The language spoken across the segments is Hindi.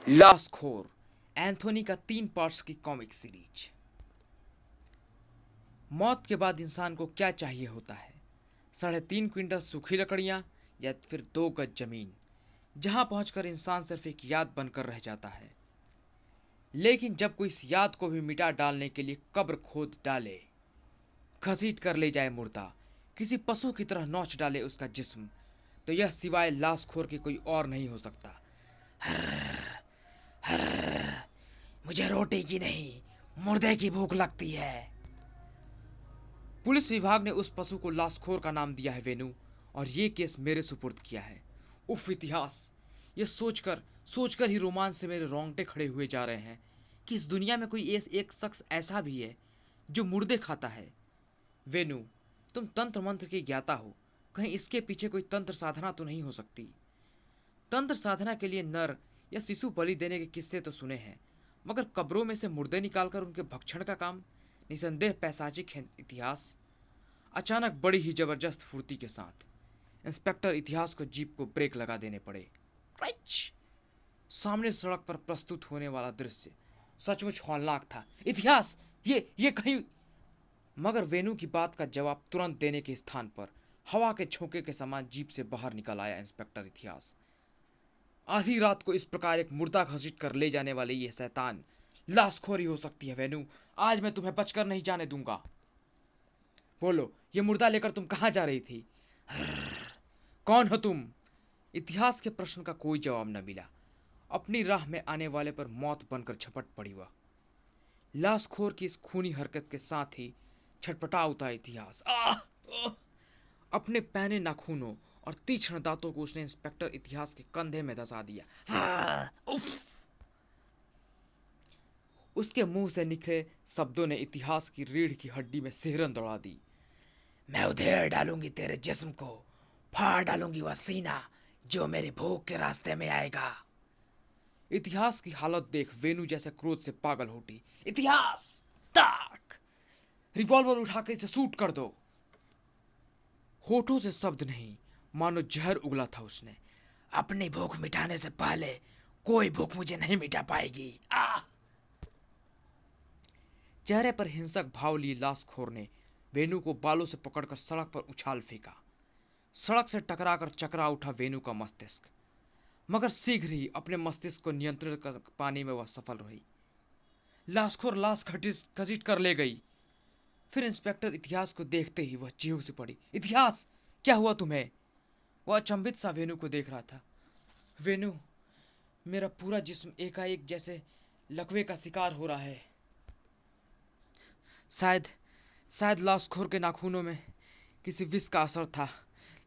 लाशखोर एंथोनी का 3 पार्ट्स की कॉमिक सीरीज। मौत के बाद इंसान को क्या चाहिए होता है? 3.5 क्विंटल सूखी लकड़ियां या फिर 2 गज जमीन, जहां पहुंचकर इंसान सिर्फ एक याद बनकर रह जाता है। लेकिन जब कोई इस याद को भी मिटा डालने के लिए कब्र खोद डाले, घसीट कर ले जाए मुर्दा, किसी पशु की तरह नोच डाले उसका जिस्म, तो यह सिवाय लाशखोर के कोई और नहीं हो सकता। मुझे रोटी की नहीं, मुर्दे की भूख लगती है। पुलिस विभाग ने उस पशु को लाशखोर का नाम दिया है वेनू, और ये केस मेरे सुपुर्द किया है। उफ इतिहास, ये सोचकर सोचकर ही रोमांच से मेरे रोंगटे खड़े हुए जा रहे हैं कि इस दुनिया में कोई एक शख्स ऐसा भी है जो मुर्दे खाता है। वेनू, तुम तंत्र मंत्र की ज्ञाता हो, कहीं इसके पीछे कोई तंत्र साधना तो नहीं हो सकती? तंत्र साधना के लिए नर या शिशु बलि देने के किस्से तो सुने हैं, मगर कब्रों में से मुर्दे निकालकर उनके भक्षण का काम निसंदेह पैशाचिक है। इतिहास अचानक बड़ी ही जबरदस्त फुर्ती के साथ इंस्पेक्टर इतिहास को जीप को ब्रेक लगा देने पड़े। क्राइच! सामने सड़क पर प्रस्तुत होने वाला दृश्य सचमुच हौलनाक था। इतिहास, ये कहीं। मगर वेनू की बात का जवाब तुरंत देने के स्थान पर हवा के झोंके के समान जीप से बाहर निकल आया इंस्पेक्टर इतिहास। आधी रात को इस प्रकार एक मुर्दा घसीट कर ले जाने वाली यह शैतान लाशखोरी हो सकती है। वेनू, आज मैं तुम्हें बचकर नहीं जाने दूंगा। बोलो, ये मुर्दा लेकर तुम कहाँ जा रही थी? कौन हो तुम? इतिहास के प्रश्न का कोई जवाब न मिला। अपनी राह में आने वाले पर मौत बनकर झपट पड़ी वह। लाशखोर की इस खूनी हरकत के साथ ही छटपटा उठा इतिहास। अपने पैने नाखूनों और तीक्ष्ण दांतों को उसने इंस्पेक्टर इतिहास के कंधे में धंसा दिया। उफ! उसके मुंह से निकले शब्दों ने इतिहास की रीढ़ की हड्डी में सिहरन दौड़ा दी। मैं उधेड़ डालूंगी तेरे जिस्म को, फाड़ डालूंगी वह सीना जो मेरी भूख के रास्ते में आएगा। इतिहास की हालत देख वेनू जैसे क्रोध से पागल उठी। इतिहास, ताक! रिवॉल्वर उठाकर इसे शूट कर दो। होठों से शब्द नहीं, मानो जहर उगला था उसने। अपनी भूख मिटाने से पहले कोई भूख मुझे नहीं मिटा पाएगी। चेहरे पर हिंसक भाव लिए लाशखोर ने वेनू को बालों से पकड़कर सड़क पर उछाल फेंका। सड़क से टकराकर चकरा उठा वेनू का मस्तिष्क, मगर शीघ्र ही अपने मस्तिष्क को नियंत्रित कर पाने में वह सफल रही। लाशखोर लाश घसीट कर ले गई। फिर इंस्पेक्टर इतिहास को देखते ही वह चीख से पड़ी। इतिहास, क्या हुआ तुम्हें? वह अचंभित सा वेनू को देख रहा था। वेनू, मेरा पूरा जिस्म एकाएक जैसे लकवे का शिकार हो रहा है। शायद लाशखोर के नाखूनों में किसी विष का असर था।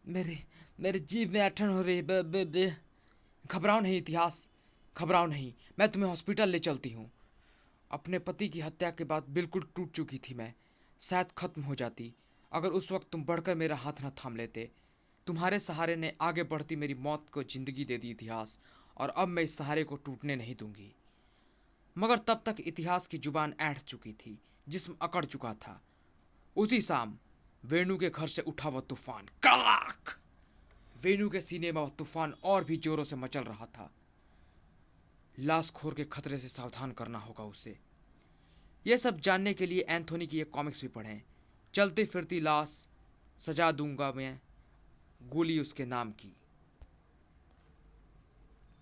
मेरे जीभ में ऐंठन हो रही है। घबराओ नहीं इतिहास, घबराओ नहीं, मैं तुम्हें हॉस्पिटल ले चलती हूँ। अपने पति की हत्या के बाद बिल्कुल टूट चुकी थी मैं। शायद खत्म हो जाती अगर उस वक्त तुम बढ़कर मेरा हाथ न थाम लेते। तुम्हारे सहारे ने आगे बढ़ती मेरी मौत को जिंदगी दे दी इतिहास, और अब मैं इस सहारे को टूटने नहीं दूंगी। मगर तब तक इतिहास की जुबान ऐंठ चुकी थी, जिस्म अकड़ चुका था। उसी शाम वेणु के घर से उठा वह तूफान। कड़ाक! वेणु के सीने में वह तूफान और भी जोरों से मचल रहा था। लाशखोर के खतरे से सावधान करना होगा उसे। यह सब जानने के लिए एंथोनी की ये कॉमिक्स भी पढ़ें। चलती फिरती लाश सजा दूंगा मैं, गोली उसके नाम की,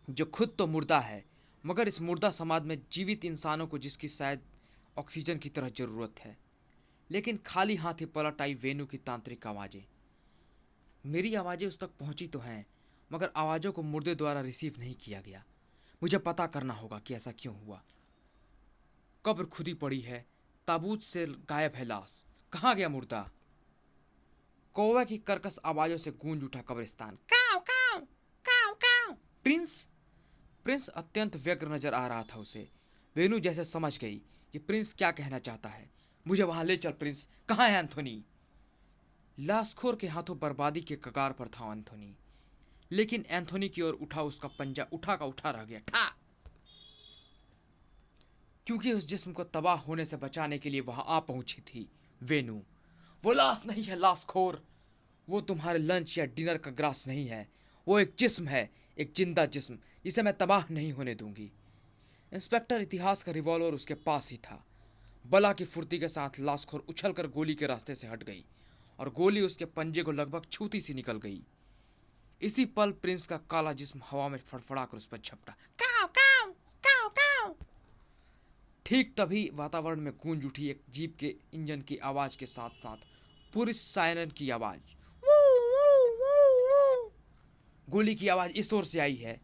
जो खुद तो मुर्दा है, मगर इस मुर्दा समाज में जीवित इंसानों को जिसकी शायद ऑक्सीजन की तरह जरूरत है। लेकिन खाली हाथ ही पलट आई वेनू की तांत्रिक आवाज़ें। मेरी आवाज़ें उस तक पहुंची तो हैं, मगर आवाज़ों को मुर्दे द्वारा रिसीव नहीं किया गया। मुझे पता करना होगा कि ऐसा क्यों हुआ। कब्र खुदी पड़ी है, ताबूत से गायब है लाश। कहाँ गया मुर्दा? कौवा की कर्कश आवाज़ों से गूंज उठा कब्रिस्तान। काव काव काव काव। प्रिंस अत्यंत व्यग्र नजर आ रहा था उसे। वेनू जैसे समझ गई कि प्रिंस क्या कहना चाहता है। मुझे वहां ले चल प्रिंस। कहाँ है एंथोनी? लाशखोर के हाथों बर्बादी के कगार पर था एंथोनी, लेकिन एंथोनी की ओर उठा उसका पंजा उठा का उठा रह गया। ठा! क्योंकि उस जिस्म को तबाह होने से बचाने के लिए वहां आ पहुंची थी वेनू। वो लाश नहीं है लाशखोर, वो तुम्हारे लंच या डिनर का ग्रास नहीं है। वो एक जिस्म है, एक जिंदा जिस्म, जिसे मैं तबाह नहीं होने दूंगी। इंस्पेक्टर इतिहास का रिवॉल्वर उसके पास ही था। बला की फुर्ती के साथ लाशखोर उछलकर गोली के रास्ते से हट गई और गोली उसके पंजे को लगभग छूती सी निकल गई। इसी पल प्रिंस का काला जिस्म हवा में फड़फड़ाकर उस पर झपटा। काव काव काव काव। ठीक तभी वातावरण में गूंज उठी एक जीप के इंजन की आवाज के साथ साथ पुलिस सायरन की आवाज। वू, वू, वू, वू। गोली की आवाज इस ओर से आई है,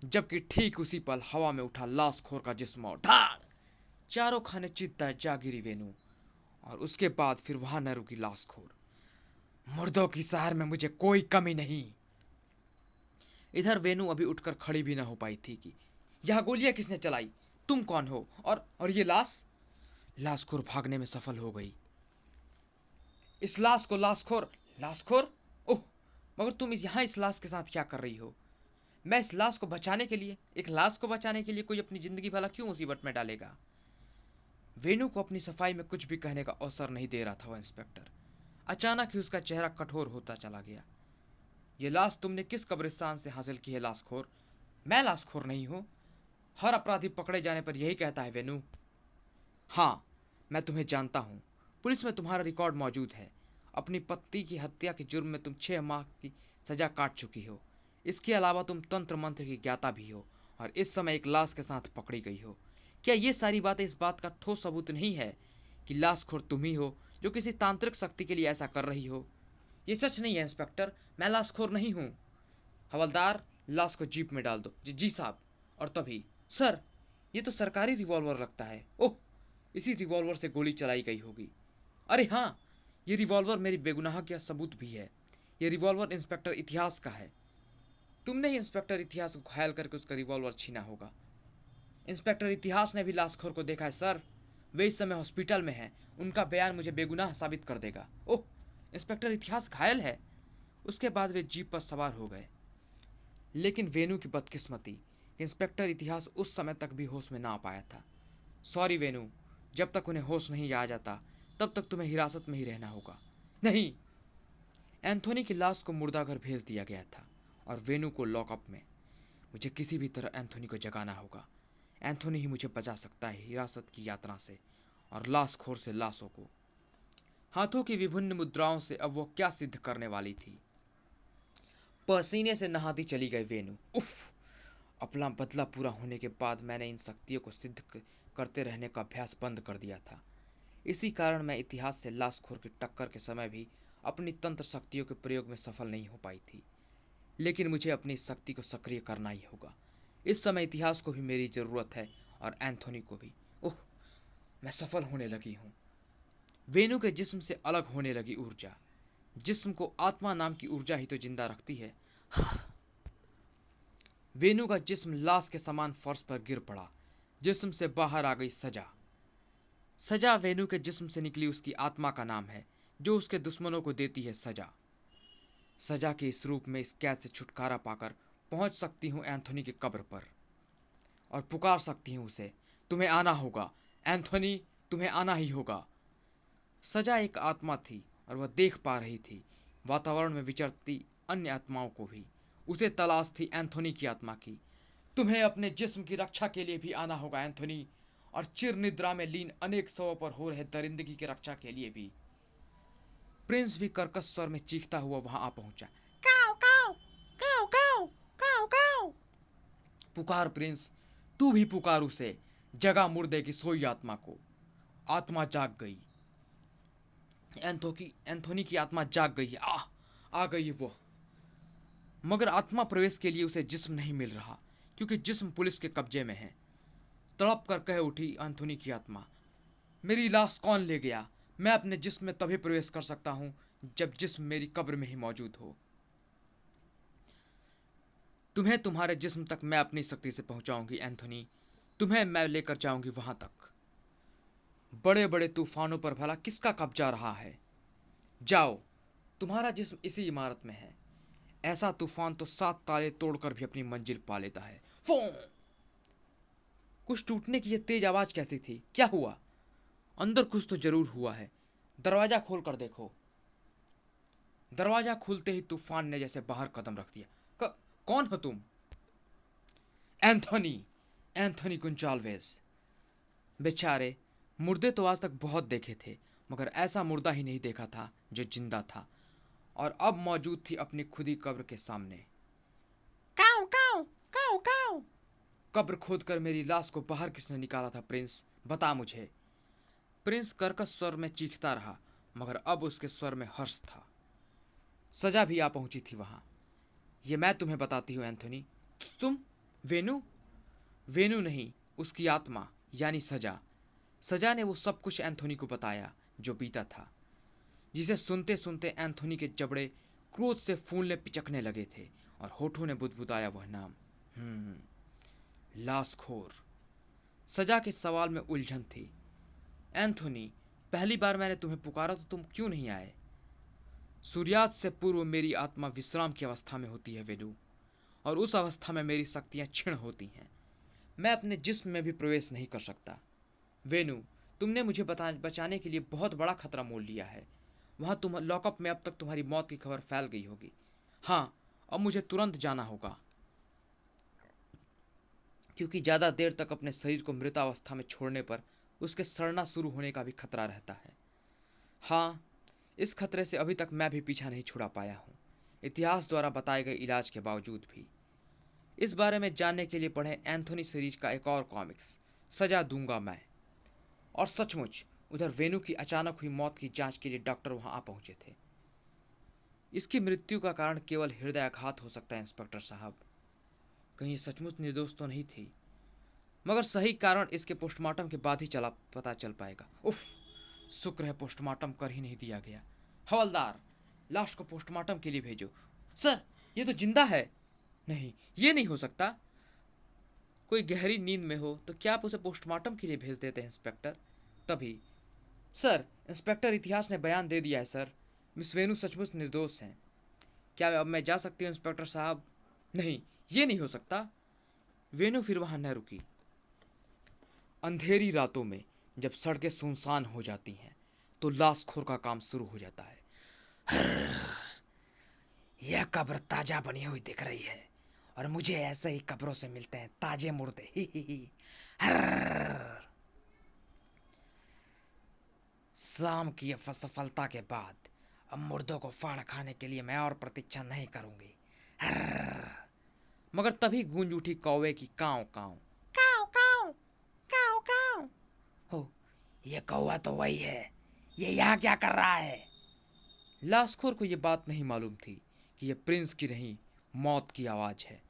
जबकि ठीक उसी पल हवा में उठा लाशखोर का जिस्म और धाड़। चारों खाने चित्ता जा गिरी वेनू, और उसके बाद फिर वहां न रुकी लाशखोर। मुर्दों की सहार में मुझे कोई कमी नहीं। इधर वेनू अभी उठकर खड़ी भी ना हो पाई थी कि यह गोलियां किसने चलाई, तुम कौन हो, और ये लाश। लाशखोर भागने में सफल हो गई। इस लाश को लाशखोर लाशखोर ओह, मगर तुम इस लाश के साथ क्या कर रही हो। मैं इस लाश को बचाने के लिए, एक लाश को बचाने के लिए कोई अपनी जिंदगी भला क्यों मुसीबत में डालेगा। वेनू को अपनी सफाई में कुछ भी कहने का अवसर नहीं दे रहा था वह इंस्पेक्टर। अचानक ही उसका चेहरा कठोर होता चला गया। ये लाश तुमने किस कब्रिस्तान से हासिल की है लाशखोर। मैं लाशखोर नहीं हूं। हर अपराधी पकड़े जाने पर यही कहता है वेनू। हाँ, मैं तुम्हें जानता हूं। पुलिस में तुम्हारा रिकॉर्ड मौजूद है। अपनी पत्नी की हत्या के जुर्म में तुम 6 माह की सजा काट चुकी हो। इसके अलावा तुम तंत्र मंत्र की ज्ञाता भी हो और इस समय एक लाश के साथ पकड़ी गई हो। क्या ये सारी बातें इस बात का ठोस सबूत नहीं है कि लाशखोर तुम ही हो जो किसी तांत्रिक शक्ति के लिए ऐसा कर रही हो। ये सच नहीं है इंस्पेक्टर, मैं लाशखोर नहीं हूँ। हवलदार, लाश को जीप में डाल दो। जी साहब। और तभी, सर, ये तो सरकारी रिवॉल्वर लगता है। ओह, इसी रिवॉल्वर से गोली चलाई गई होगी। अरे हाँ, ये रिवॉल्वर मेरी बेगुनाह का सबूत भी है। ये रिवॉल्वर इंस्पेक्टर इतिहास का है। तुमने ही इंस्पेक्टर इतिहास को घायल करके उसका रिवॉल्वर छीना होगा। इंस्पेक्टर इतिहास ने भी लाशखोर को देखा है सर। वे इस समय हॉस्पिटल में हैं। उनका बयान मुझे बेगुनाह साबित कर देगा। ओह, इंस्पेक्टर इतिहास घायल है। उसके बाद वे जीप पर सवार हो गए। लेकिन वेनू की बदकिस्मती कि इंस्पेक्टर इतिहास उस समय तक भी होश में ना आ पाया था। सॉरी वेनू, जब तक उन्हें होश नहीं आ जाता तब तक तुम्हें हिरासत में ही रहना होगा। नहीं, एंथोनी की लाश को मुर्दाघर भेज दिया गया था और वेनू को लॉकअप में। मुझे किसी भी तरह एंथोनी को जगाना होगा। एंथोनी ही मुझे बचा सकता है हिरासत की यात्रा से और लाशखोर से लाशों को। हाथों की विभिन्न मुद्राओं से अब वो क्या सिद्ध करने वाली थी। पसीने से नहाती चली गई वेनू। उफ, अपना बदला पूरा होने के बाद मैंने इन शक्तियों को सिद्ध करते रहने का अभ्यास बंद कर दिया था। इसी कारण मैं इतिहास से लाशखोर की टक्कर के समय भी अपनी तंत्र शक्तियों के प्रयोग में सफल नहीं हो पाई थी। लेकिन मुझे अपनी शक्ति को सक्रिय करना ही होगा। इस समय इतिहास को भी मेरी ज़रूरत है और एंथोनी को भी। ओह, मैं सफल होने लगी हूँ। वेनू के जिस्म से अलग होने लगी ऊर्जा। जिस्म को आत्मा नाम की ऊर्जा ही तो जिंदा रखती है। वेनू का जिस्म लाश के समान फर्श पर गिर पड़ा। जिस्म से बाहर आ गई सजा। सजा वेनू के जिस्म से निकली उसकी आत्मा का नाम है, जो उसके दुश्मनों को देती है सजा। सजा के इस रूप में इस कैद से छुटकारा पाकर पहुंच सकती हूँ एंथोनी की कब्र पर और पुकार सकती हूँ उसे, तुम्हें आना होगा एंथोनी, तुम्हें आना ही होगा। सजा एक आत्मा थी और वह देख पा रही थी वातावरण में विचरती अन्य आत्माओं को भी। उसे तलाश थी एंथोनी की आत्मा की। तुम्हें अपने जिस्म की रक्षा के लिए भी आना होगा एंथोनी, और चिर निद्रा में लीन अनेक शवों पर हो रहे दरिंदगी की रक्षा के लिए भी। प्रिंस भी कर्कश स्वर में चीखता हुआ वहां आ पहुंचा। काव काव काव काव काव काव। पुकार प्रिंस, तू भी पुकार उसे, जगा मुर्दे की सोई आत्मा को। आत्मा जाग गई। एंथोनी की आत्मा जाग गई है। आ गई है वो। मगर आत्मा प्रवेश के लिए उसे जिस्म नहीं मिल रहा, क्योंकि जिस्म पुलिस के कब्जे में है। तड़प कर कह उठी एंथोनी की आत्मा, मेरी लाश कौन ले गया। मैं अपने जिस्म में तभी प्रवेश कर सकता हूं जब जिस्म मेरी कब्र में ही मौजूद हो। तुम्हें तुम्हारे जिस्म तक मैं अपनी शक्ति से पहुंचाऊंगी एंथोनी। तुम्हें मैं लेकर जाऊंगी वहां तक। बड़े बड़े तूफानों पर भला किसका कब्जा रहा है। जाओ, तुम्हारा जिस्म इसी इमारत में है। ऐसा तूफान तो 7 ताले तोड़कर भी अपनी मंजिल पा लेता है। फो! कुछ टूटने की यह तेज आवाज कैसी थी। क्या हुआ। अंदर कुछ तो जरूर हुआ है। दरवाजा खोल कर देखो। दरवाजा खुलते ही तूफान ने जैसे बाहर कदम रख दिया। कौन हो तुम। एंथोनी। एंथोनी गोंजाल्वेस। बेचारे, मुर्दे तो आज तक बहुत देखे थे, मगर ऐसा मुर्दा ही नहीं देखा था जो जिंदा था और अब मौजूद थी अपनी खुदी कब्र के सामने। काऊ काऊ काऊ काऊ। कब्र खोदकर मेरी लाश को बाहर किसने निकाला था प्रिंस, बता मुझे। प्रिंस कर्कश स्वर में चीखता रहा, मगर अब उसके स्वर में हर्ष था। सजा भी आ पहुंची थी वहां। ये मैं तुम्हें बताती हूँ एंथोनी। तुम वेनू? वेनू नहीं, उसकी आत्मा यानी सजा। सजा ने वो सब कुछ एंथोनी को बताया जो बीता था, जिसे सुनते सुनते एंथोनी के जबड़े क्रोध से फूलने पिचकने लगे थे और होठों ने बुदबुदाया वह नाम, लाशखोर। सजा के सवाल में उलझन थी। एंथोनी, पहली बार मैंने तुम्हें पुकारा तो तुम क्यों नहीं आए? सूर्यास्त से पूर्व मेरी आत्मा विश्राम की अवस्था में होती है वेनू, और उस अवस्था में मेरी शक्तियां क्षीण होती हैं। मैं अपने जिस्म में भी प्रवेश नहीं कर सकता। वेनू, तुमने मुझे बचाने के लिए बहुत बड़ा खतरा मोल लिया है। वहां तुम लॉकअप में अब तक तुम्हारी मौत की खबर फैल गई होगी। हाँ, अब मुझे तुरंत जाना होगा, क्योंकि ज़्यादा देर तक अपने शरीर को मृतावस्था में छोड़ने पर उसके सड़ना शुरू होने का भी खतरा रहता है। हाँ, इस खतरे से अभी तक मैं भी पीछा नहीं छुड़ा पाया हूँ, इतिहास द्वारा बताए गए इलाज के बावजूद भी। इस बारे में जानने के लिए पढ़ें एंथोनी सीरीज का एक और कॉमिक्स, सजा दूंगा मैं। और सचमुच उधर वेनू की अचानक हुई मौत की जांच के लिए डॉक्टर वहां आ पहुंचे थे। इसकी मृत्यु का कारण केवल हृदयाघात हो सकता है इंस्पेक्टर साहब। कहीं सचमुच निर्दोष तो नहीं थी, मगर सही कारण इसके पोस्टमार्टम के बाद ही पता चल पाएगा। उफ, शुक्र है पोस्टमार्टम कर ही नहीं दिया गया। हवलदार, लाश को पोस्टमार्टम के लिए भेजो। सर, ये तो जिंदा है। नहीं, ये नहीं हो सकता। कोई गहरी नींद में हो तो क्या आप उसे पोस्टमार्टम के लिए भेज देते हैं इंस्पेक्टर? तभी, सर, इंस्पेक्टर इतिहास ने बयान दे दिया है सर, मिस वेनू सचमुच निर्दोष हैं। क्या अब मैं जा सकती हूँ इंस्पेक्टर साहब? नहीं, ये नहीं हो सकता। वेनू फिर वहां न रुकी। अंधेरी रातों में जब सड़कें सुनसान हो जाती हैं तो लाशखोर का काम शुरू हो जाता है। यह कब्र ताजा बनी हुई दिख रही है और मुझे ऐसे ही कब्रों से मिलते हैं ताजे मुर्दे। शाम की सफलता के बाद अब मुर्दों को फाड़ खाने के लिए मैं और प्रतीक्षा नहीं करूंगी। मगर तभी गूंज उठी कौवे की काव काव काव काव काव काव। हो, ये कौवा तो वही है। ये यहाँ क्या कर रहा है? लाशखोर को ये बात नहीं मालूम थी कि यह प्रिंस की नहीं, मौत की आवाज है,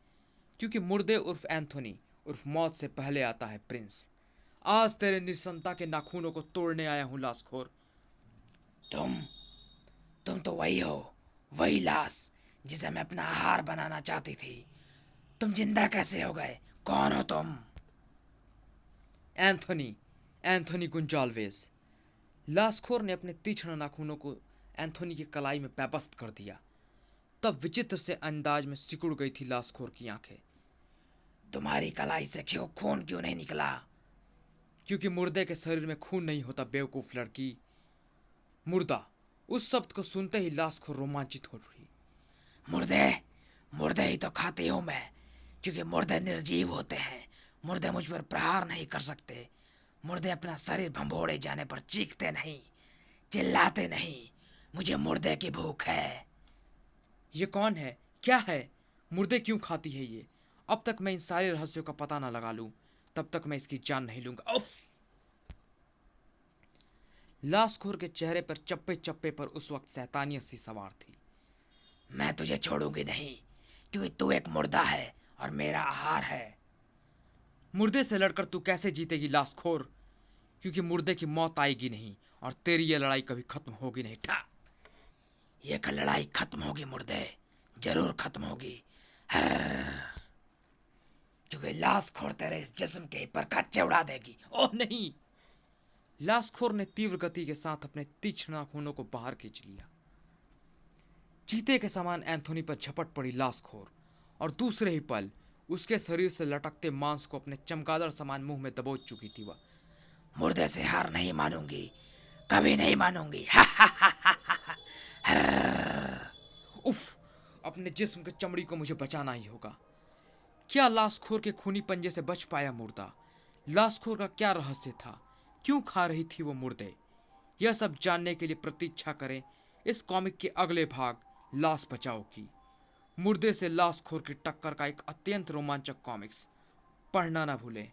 क्योंकि मुर्दे उर्फ एंथोनी उर्फ मौत से पहले आता है प्रिंस। आज तेरे निस्संता के नाखूनों को तोड़ने आया हूं लाशखोर। तुम तो वही हो, वही लाश जिसे मैं अपना आहार बनाना चाहती थी। तुम जिंदा कैसे हो गए? कौन हो तुम? Anthony, Anthony Gonsalves. लाशखोर ने अपने तीक्ष्ण नाखूनों को एंथोनी की कलाई में पैबस्त कर दिया। तब विचित्र से अंदाज में सिकुड़ गई थी लाशखोर की आंखें। तुम्हारी कलाई से खून क्यों नहीं निकला? क्योंकि मुर्दे के शरीर में खून नहीं होता बेवकूफ लड़की। मुर्दा, उस शब्द को सुनते ही लाशखोर रोमांचित हो उठी। मुर्दे? मुर्दे ही तो खाती हूं मैं, क्योंकि मुर्दे निर्जीव होते हैं। मुर्दे मुझ पर प्रहार नहीं कर सकते। मुर्दे अपना शरीर भंभोड़े जाने पर चीखते नहीं, चिल्लाते नहीं। मुझे मुर्दे की भूख है। ये कौन है? क्या है? मुर्दे क्यों खाती है ये? अब तक मैं इन सारे रहस्यों का पता ना लगा लूं, तब तक मैं इसकी जान नहीं लूंगा। उफ! लाशखोर के चेहरे पर चप्पे चप्पे पर उस वक्त शैतानियत सी सवार थी। मैं तुझे छोड़ूंगी नहीं, क्योंकि तू एक मुर्दा है और मेरा आहार है। मुर्दे से लड़कर तू कैसे जीतेगी लाशखोर? क्योंकि मुर्दे की मौत आएगी नहीं और तेरी ये लड़ाई कभी खत्म होगी नहीं। ये लड़ाई खत्म होगी मुर्दे, जरूर खत्म होगी। क्योंकि लाशखोर तेरे इस जिस्म के पर खच्चे उड़ा देगी। ओह नहीं! लाशखोर ने तीव्र गति के साथ अपने तीक्ष्ण नाखूनों को बाहर खींच लिया। चीते के समान एंथोनी पर झपट पड़ी लाशखोर, और दूसरे ही पल उसके शरीर से लटकते मांस को अपने चमगादड़ समान मुंह में दबोच चुकी थी वह। मुर्दे से हार नहीं मानूंगी, कभी नहीं मानूंगी। उफ! अपने जिस्म की चमड़ी को मुझे बचाना ही होगा। क्या लाशखोर के खूनी पंजे से बच पाया मुर्दा? लाशखोर का क्या रहस्य था? क्यों खा रही थी वो मुर्दे? यह सब जानने के लिए प्रतीक्षा करें इस कॉमिक के अगले भाग, लाश बचाओ की। मुर्दे से लाशखोर की टक्कर का एक अत्यंत रोमांचक कॉमिक्स पढ़ना ना भूलें।